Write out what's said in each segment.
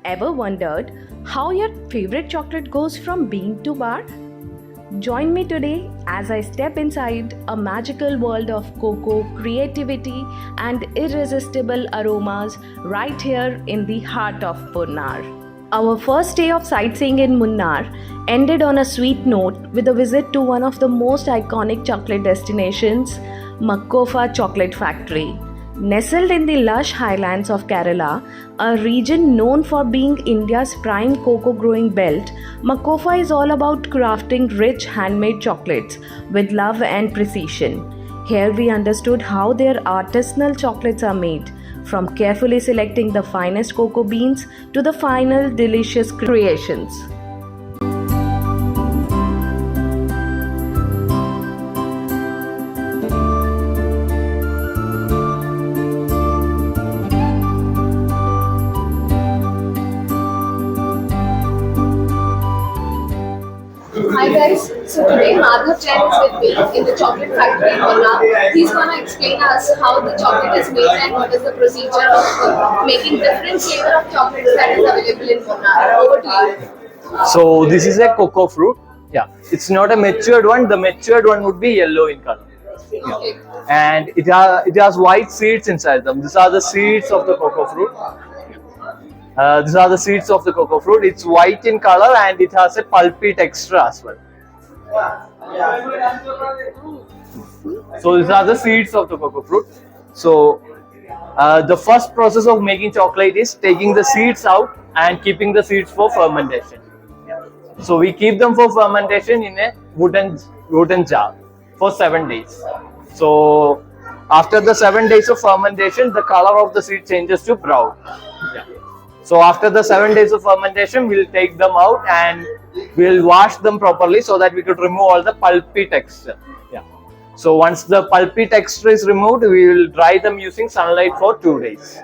Ever wondered how your favorite chocolate goes from bean to bar? Join me today as I step inside a magical world of cocoa, creativity, and irresistible aromas right here in the heart of Munnar. Our first day of sightseeing in Munnar ended on a sweet note with a visit to one of the most iconic chocolate destinations, Macofa Chocolate Factory. Nestled in the lush highlands of Kerala, a region known for being India's prime cocoa growing belt, Macofa is all about crafting rich handmade chocolates with love and precision. Here we understood how their artisanal chocolates are made, from carefully selecting the finest cocoa beans to the final delicious creations. Hi guys, so today Madhav Jain is with me in the chocolate factory in Munnar. He's going to explain us how the chocolate is made and what is the procedure of making different flavor of chocolates that is available in Munnar. Over to you. So this is a cocoa fruit. Yeah, it's not a matured one. The matured one would be yellow in color. Yeah. Okay. And it has white seeds inside them. These are the seeds of the cocoa fruit. These are the seeds of the cocoa fruit. It's white in color and it has a pulpy texture as well. So these are the seeds of the cocoa fruit. So the first process of making chocolate is taking the seeds out and keeping the seeds for fermentation. So we keep them for fermentation in a wooden jar for 7 days. So after the 7 days of fermentation, the color of the seed changes to brown. Yeah. So after the 7 days of fermentation, we'll take them out and we'll wash them properly so that we could remove all the pulpy texture. Yeah. So once the pulpy texture is removed, we will dry them using sunlight for 2 days.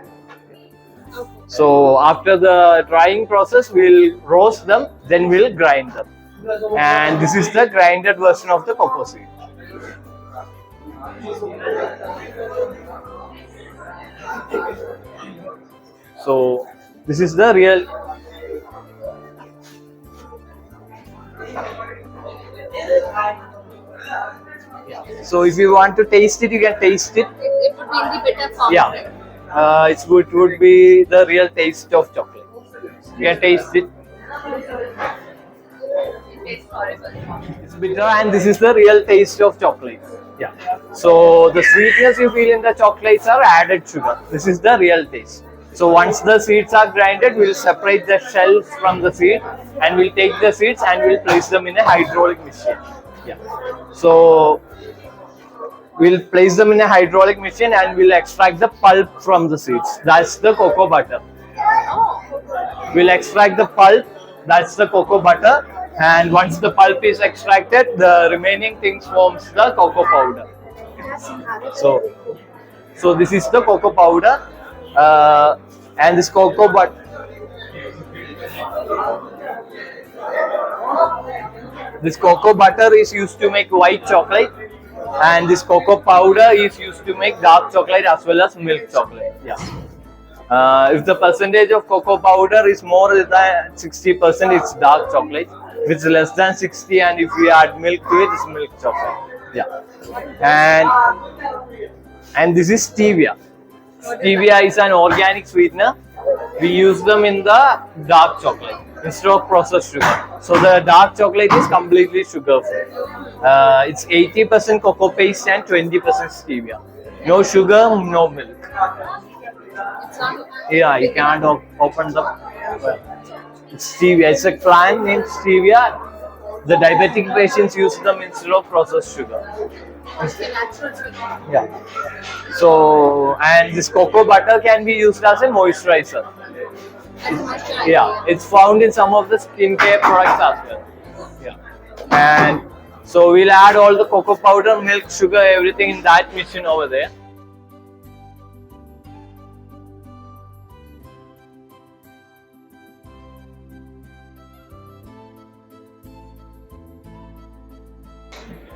So after the drying process, we'll roast them, then we'll grind them. And this is the grinded version of the cocoa seed. So this is the real. So if you want to taste it, you can taste it. It would be in the bitter form. Yeah. It would be the real taste of chocolate. You can taste it. It tastes horrible. It's bitter and this is the real taste of chocolate. Yeah. So the sweetness you feel in the chocolates are added sugar. This is the real taste. So once the seeds are grinded, we'll separate the shells from the seed and we'll take the seeds and we'll place them in a hydraulic machine. Yeah. So we'll place them in a hydraulic machine and we'll extract the pulp from the seeds. That's the cocoa butter. We'll extract the pulp. That's the cocoa butter. And once the pulp is extracted, the remaining things forms the cocoa powder. So this is the cocoa powder. And this cocoa butter. This cocoa butter is used to make white chocolate, and this cocoa powder is used to make dark chocolate as well as milk chocolate. Yeah. If the percentage of cocoa powder is more than 60%, it's dark chocolate. If it's less than 60, and if we add milk to it, it's milk chocolate. Yeah. And this is stevia. Stevia is an organic sweetener. We use them in the dark chocolate instead of processed sugar. So the dark chocolate is completely sugar-free. It's 80% cocoa paste and 20% stevia. No sugar, no milk. Yeah, you can't open them. It's stevia. It's a plant named stevia. The diabetic patients use them instead of processed sugar. Yeah. So, and this cocoa butter can be used as a moisturizer. Yeah, it's found in some of the skincare products as well. Yeah. And so we'll add all the cocoa powder, milk, sugar, everything in that machine over there.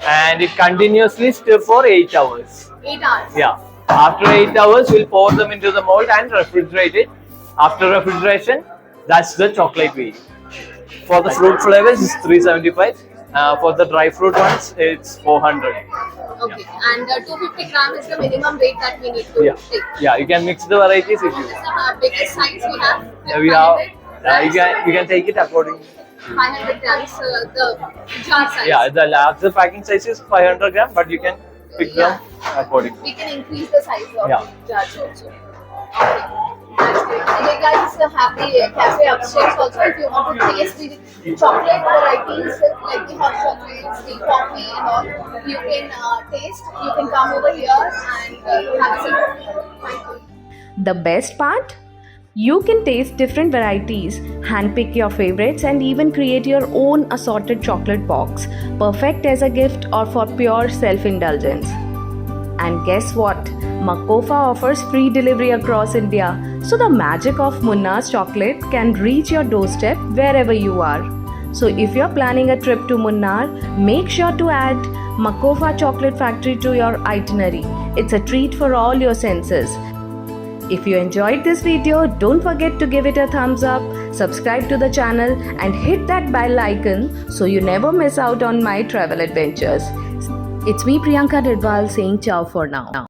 And it continuously stir for 8 hours. 8 hours? Yeah. After 8 hours, we'll pour them into the mold and refrigerate it. After refrigeration, That's the chocolate we eat. For the fruit flavors, it's 375. For the dry fruit ones, it's 400. Okay, and 250 gram is the minimum weight that we need to Yeah, take. yeah. You can mix the varieties if What you is want. the biggest size we have? We have. 500 You can take it according. 500 grams, the jar size. Yeah, the larger packing size is 500 gram, but you can pick them accordingly. We can increase the size of Yeah. jars also. Okay. That's great. And they guys have the cafe upstairs also. If you want to taste the chocolate varieties like the hot chocolates, the coffee and all, you can taste. You can come over here and have a sip. Thank you. The best part? You can taste different varieties, handpick your favorites, and even create your own assorted chocolate box, perfect as a gift or for pure self indulgence. And guess what? Macofa offers free delivery across India, so the magic of Munnar's chocolate can reach your doorstep wherever you are. So if you're planning a trip to Munnar, make sure to add Macofa Chocolate Factory to your itinerary. It's a treat for all your senses. If you enjoyed this video, don't forget to give it a thumbs up, subscribe to the channel and hit that bell icon so you never miss out on my travel adventures. It's me Priyankka Dadwal saying ciao for now.